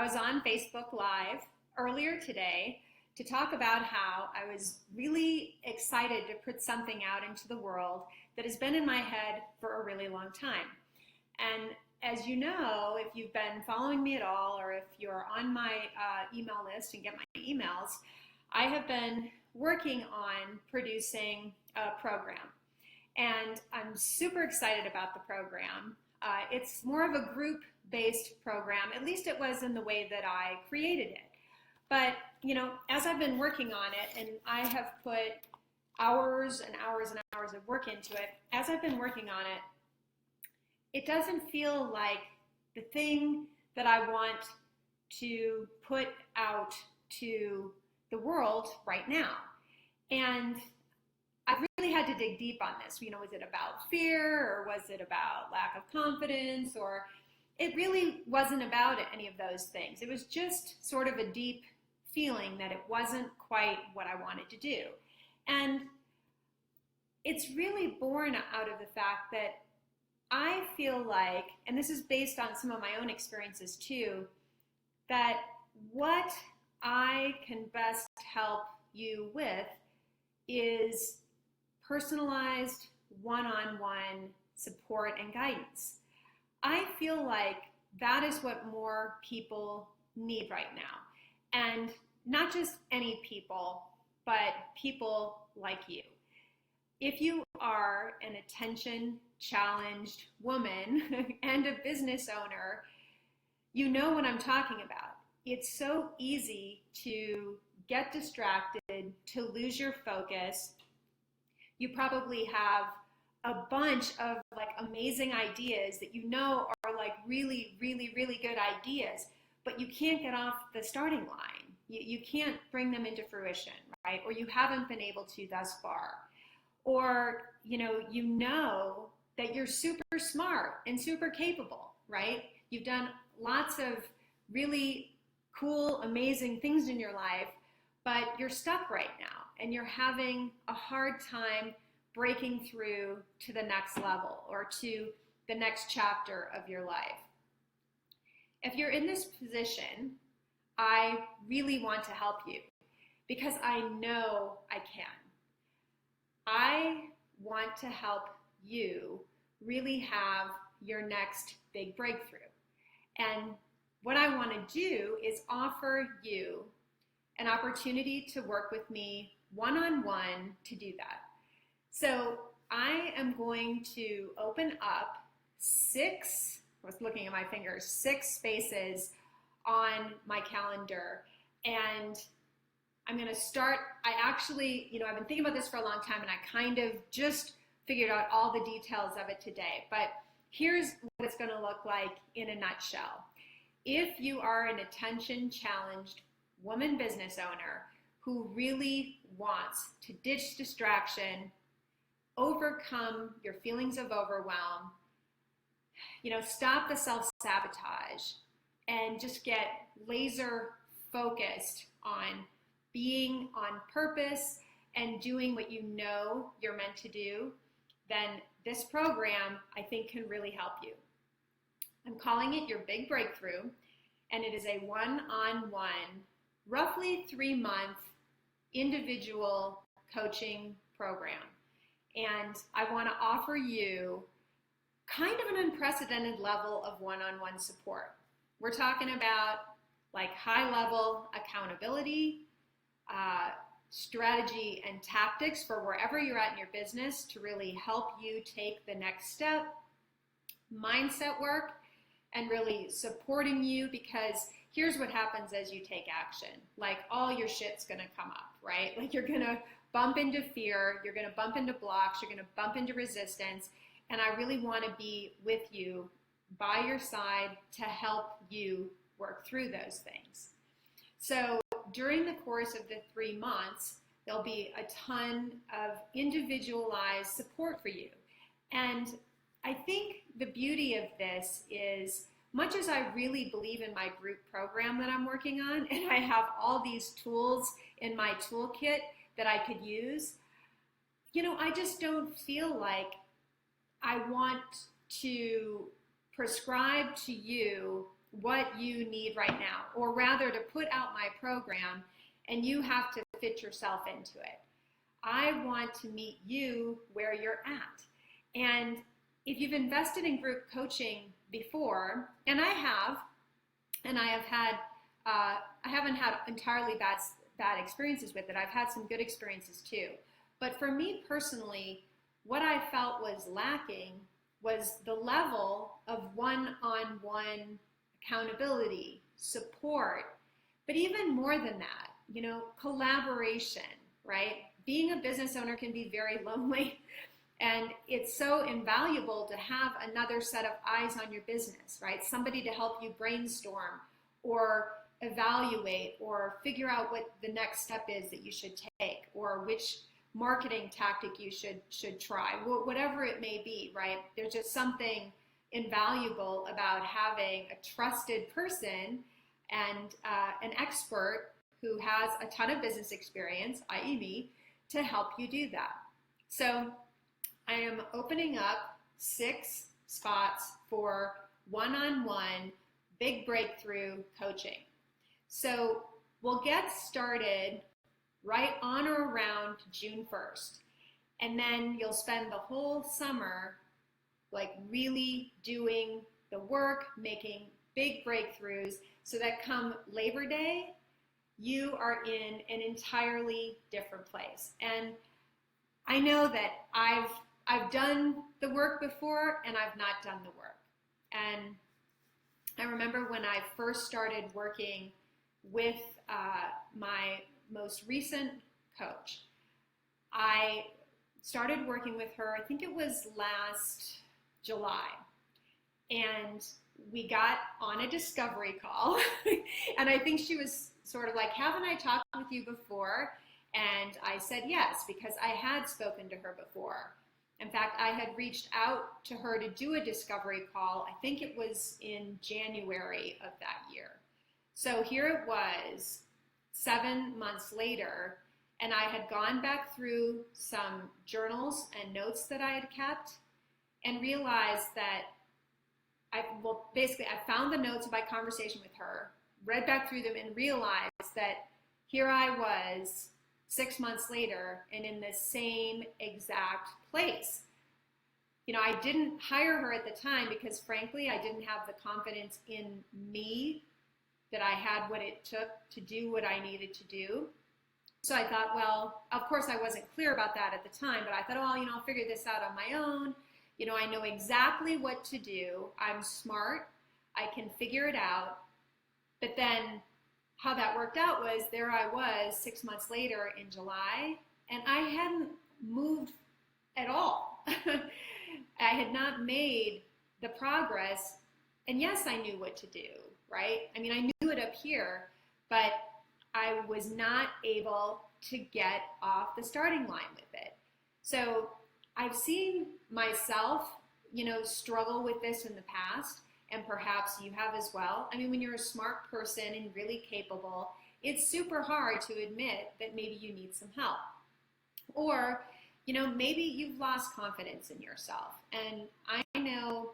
I was on Facebook Live earlier today to talk about how I was really excited to put something out into the world that has been in my head for a really long time. And as you know, if you've been following me at all, or if you're on my email list and get my emails, I have been working on producing a program. And I'm super excited about the program. It's more of a group-based program, at least it was in the way that I created it. But, as I've been working on it, and I have put hours and hours and hours of work into it, as I've been working on it, it doesn't feel like the thing that I want to put out to the world right now. And I really had to dig deep on this. Was it about fear, or was it about lack of confidence, or it really wasn't about any of those things. It was just sort of a deep feeling that it wasn't quite what I wanted to do. And it's really born out of the fact that I feel like, and this is based on some of my own experiences too, that what I can best help you with is personalized one-on-one support and guidance. I feel like that is what more people need right now. And not just any people, but people like you. If you are an attention-challenged woman and a business owner, you know what I'm talking about. It's so easy to get distracted, to lose your focus. You probably have a bunch of amazing ideas that are really, really, really good ideas, but you can't get off the starting line. You can't bring them into fruition, right? Or you haven't been able to thus far. Or, you know that you're super smart and super capable, right? You've done lots of really cool, amazing things in your life, but you're stuck right now and you're having a hard time breaking through to the next level or to the next chapter of your life. If you're in this position, I really want to help you because I know I can. I want to help you really have your next big breakthrough. And what I want to do is offer you an opportunity to work with me one-on-one to do that. So I am going to open up six spaces on my calendar. And I'm going to start, I've been thinking about this for a long time, and I kind of just figured out all the details of it today. But here's what it's going to look like in a nutshell. If you are an attention-challenged woman business owner who really wants to ditch distraction, overcome your feelings of overwhelm, stop the self-sabotage, and just get laser focused on being on purpose and doing what you know you're meant to do, then this program, I think, can really help you. I'm calling it Your Big Breakthrough, and it is a one-on-one, roughly 3-month individual coaching program. And I want to offer you kind of an unprecedented level of one-on-one support. We're talking about high-level accountability, strategy and tactics for wherever you're at in your business to really help you take the next step, mindset work, and really supporting you, because here's what happens as you take action. All your shit's gonna come up, right? You're gonna bump into fear, you're gonna bump into blocks, you're gonna bump into resistance, and I really wanna be with you, by your side, to help you work through those things. So during the course of the 3 months, there'll be a ton of individualized support for you. And I think the beauty of this is, much as I really believe in my group program that I'm working on, and I have all these tools in my toolkit that I could use, I just don't feel like I want to prescribe to you what you need right now, or rather to put out my program and you have to fit yourself into it. I want to meet you where you're at. And if you've invested in group coaching before, and I have had, I haven't had entirely bad experiences with it. I've had some good experiences too. But for me personally, what I felt was lacking was the level of one-on-one accountability, support, but even more than that, collaboration, right? Being a business owner can be very lonely, and it's so invaluable to have another set of eyes on your business, right? Somebody to help you brainstorm or evaluate or figure out what the next step is that you should take, or which marketing tactic you should try, whatever it may be, right? There's just something invaluable about having a trusted person and an expert who has a ton of business experience, i.e. me, to help you do that. So I am opening up 6 spots for one-on-one big breakthrough coaching. So we'll get started right on or around June 1st. And then you'll spend the whole summer like really doing the work, making big breakthroughs, so that come Labor Day, you are in an entirely different place. And I know that I've done the work before and I've not done the work. And I remember when I first started working with my most recent coach, I started working with her, I think it was last July, and we got on a discovery call and I think she was sort of like, haven't I talked with you before? And I said yes, because I had spoken to her before. In fact, I had reached out to her to do a discovery call, I think it was in January of that year. So here it was 7 months later, and I had gone back through some journals and notes that I had kept and realized that I found the notes of my conversation with her, read back through them, and realized that here I was 6 months later and in the same exact place. I didn't hire her at the time because frankly, I didn't have the confidence in me that I had what it took to do what I needed to do. So I thought, well, of course I wasn't clear about that at the time, but I thought, oh, I'll figure this out on my own. I know exactly what to do. I'm smart. I can figure it out. But then how that worked out was there I was 6 months later in July, and I hadn't moved at all. I had not made the progress. And yes, I knew what to do, right? I mean, I knew it up here, but I was not able to get off the starting line with it. So I've seen myself, struggle with this in the past, and perhaps you have as well. I mean, when you're a smart person and really capable, it's super hard to admit that maybe you need some help. Or, maybe you've lost confidence in yourself. And I know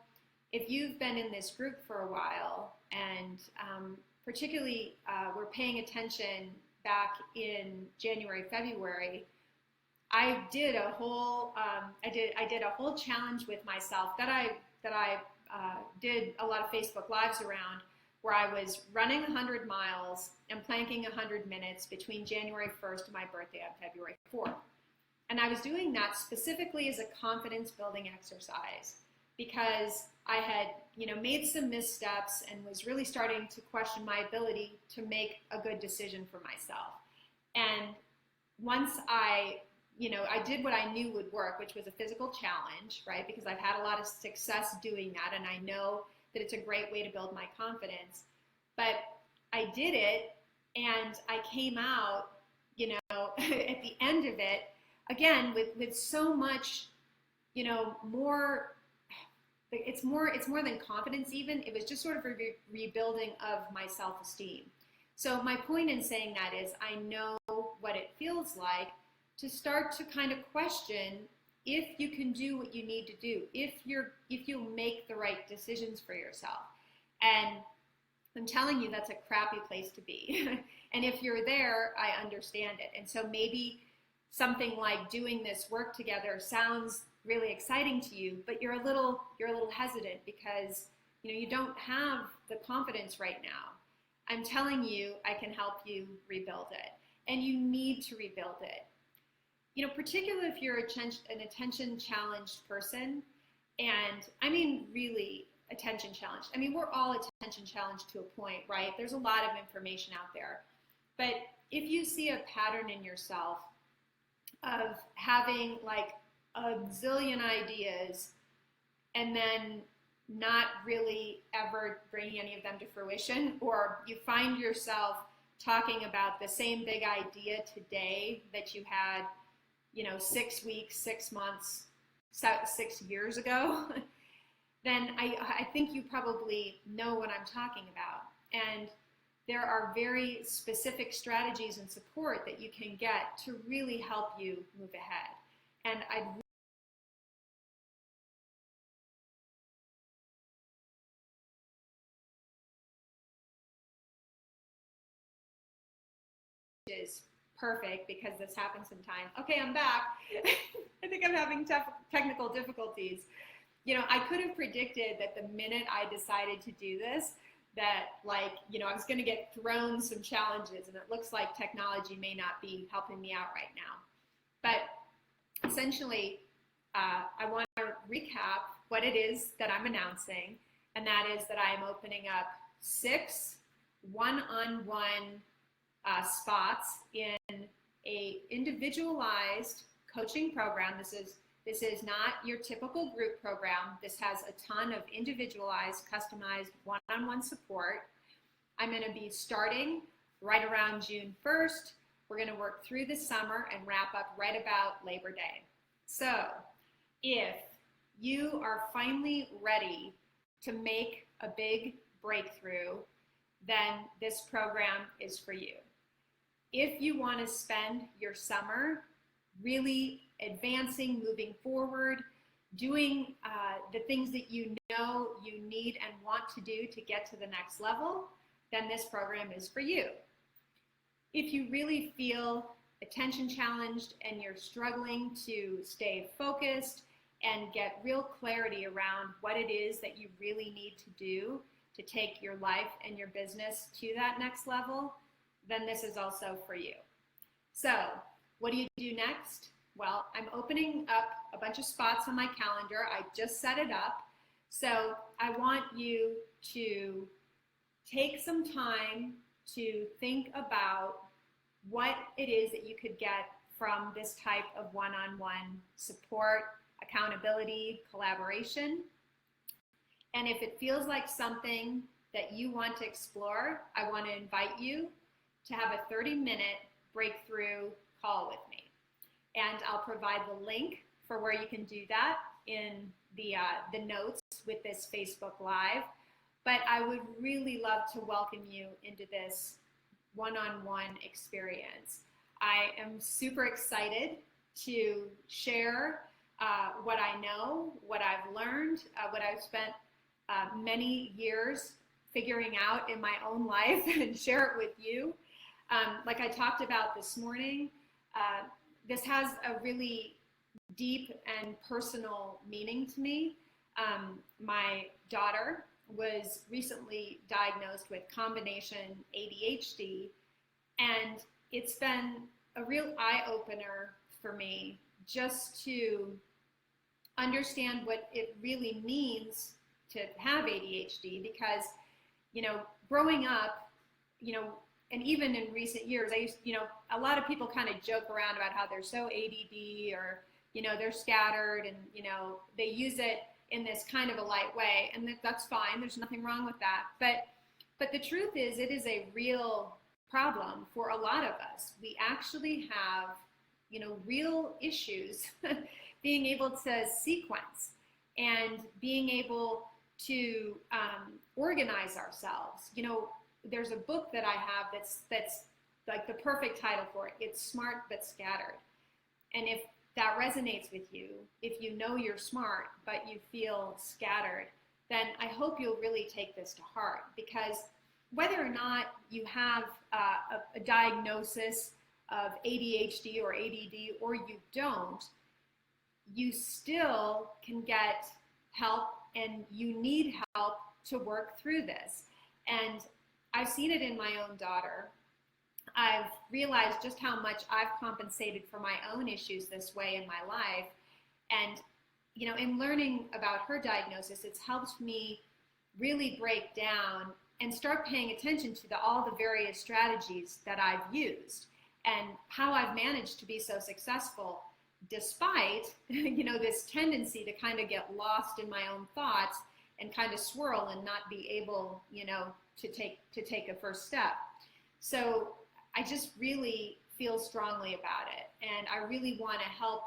if you've been in this group for a while, and particularly we're paying attention back in January, February, I did a whole challenge with myself that I did a lot of Facebook Lives around, where I was running 100 miles and planking 100 minutes between January 1st and my birthday on February 4th. And I was doing that specifically as a confidence building exercise because I had, made some missteps and was really starting to question my ability to make a good decision for myself. And once I did what I knew would work, which was a physical challenge, right? Because I've had a lot of success doing that, and I know that it's a great way to build my confidence. But I did it, and I came out, at the end of it, again, with so much, more. It's more than confidence even. It was just sort of a rebuilding of my self-esteem. So my point in saying that is I know what it feels like to start to kind of question if you can do what you need to do, if you'll make the right decisions for yourself. And I'm telling you, that's a crappy place to be. And if you're there, I understand it. And so maybe something like doing this work together sounds really exciting to you, but you're a little hesitant because you don't have the confidence right now. I'm telling you, I can help you rebuild it. And you need to rebuild it. Particularly if you're an attention challenged person, and I mean really attention challenged. I mean, we're all attention challenged to a point, right? There's a lot of information out there. But if you see a pattern in yourself of having like a zillion ideas and then not really ever bringing any of them to fruition, or you find yourself talking about the same big idea today that you had 6 weeks, 6 months, 6 years ago, then I think you probably know what I'm talking about. And there are very specific strategies and support that you can get to really help you move ahead. And I'd is perfect because this happens sometimes. Okay, I'm back. I think I'm having technical difficulties. I could have predicted that the minute I decided to do this, that I was going to get thrown some challenges, and it looks like technology may not be helping me out right now. But essentially, I want to recap what it is that I'm announcing, and that is that I am opening up 6 one-on-one spots in a individualized coaching program. This is not your typical group program. This has a ton of individualized, customized one-on-one support. I'm going to be starting right around June 1st. We're going to work through the summer and wrap up right about Labor Day. So if you are finally ready to make a big breakthrough, then this program is for you. If you want to spend your summer really advancing, moving forward, doing the things that you know you need and want to do to get to the next level, then this program is for you. If you really feel attention challenged and you're struggling to stay focused and get real clarity around what it is that you really need to do to take your life and your business to that next level, then this is also for you. So what do you do next? Well, I'm opening up a bunch of spots on my calendar. I just set it up. So I want you to take some time to think about what it is that you could get from this type of one-on-one support, accountability, collaboration. And if it feels like something that you want to explore, I want to invite you to have a 30-minute breakthrough call with me. And I'll provide the link for where you can do that in the notes with this Facebook Live. But I would really love to welcome you into this one-on-one experience. I am super excited to share what I know, what I've learned, what I've spent many years figuring out in my own life and share it with you. Like I talked about this morning, this has a really deep and personal meaning to me. My daughter was recently diagnosed with combination ADHD, and it's been a real eye-opener for me just to understand what it really means to have ADHD, because growing up, and even in recent years, I used, a lot of people kind of joke around about how they're so ADD, or, they're scattered, and, they use it in this kind of a light way, and that's fine. There's nothing wrong with that. But the truth is, it is a real problem for a lot of us. We actually have, real issues being able to sequence and being able to organize ourselves. There's a book that I have that's like the perfect title for it. It's Smart But Scattered. And if that resonates with you, if you know you're smart but you feel scattered, then I hope you'll really take this to heart, because whether or not you have a diagnosis of ADHD or ADD or you don't, you still can get help and you need help to work through this. And I've seen it in my own daughter. I've realized just how much I've compensated for my own issues this way in my life. And, you know, in learning about her diagnosis, it's helped me really break down and start paying attention to all the various strategies that I've used and how I've managed to be so successful despite, you know, this tendency to kind of get lost in my own thoughts and kind of swirl and not be able, you know, to take a first step. So I just really feel strongly about it, and I really want to help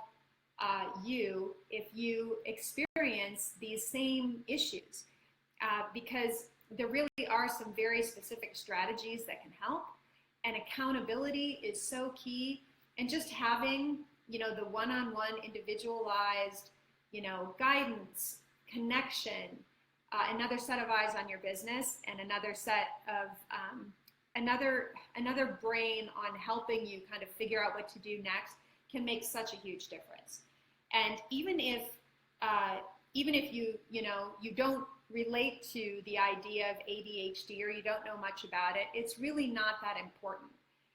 you if you experience these same issues, because there really are some very specific strategies that can help, and accountability is so key. And just having, you know, the one-on-one individualized, you know, guidance, connection, another set of eyes on your business, and another set of another brain on helping you kind of figure out what to do next can make such a huge difference. And even if you know, you don't relate to the idea of ADHD or you don't know much about it, it's really not that important.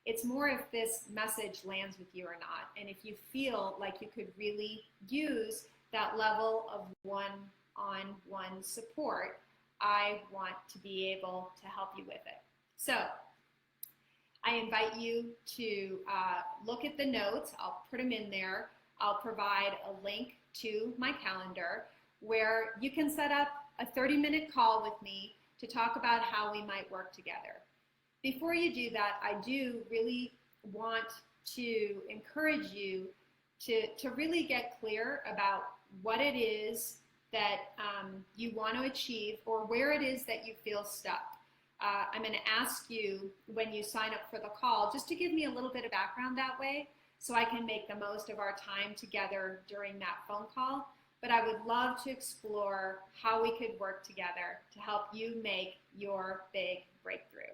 It's more if this message lands with you or not, and if you feel like you could really use that level of one-on-one support, I want to be able to help you with it. So I invite you to look at the notes. I'll put them in there. I'll provide a link to my calendar where you can set up a 30-minute call with me to talk about how we might work together. Before you do that, I do really want to encourage you to really get clear about what it is that you want to achieve or where it is that you feel stuck. I'm going to ask you when you sign up for the call just to give me a little bit of background that way so I can make the most of our time together during that phone call. But I would love to explore how we could work together to help you make your big breakthrough.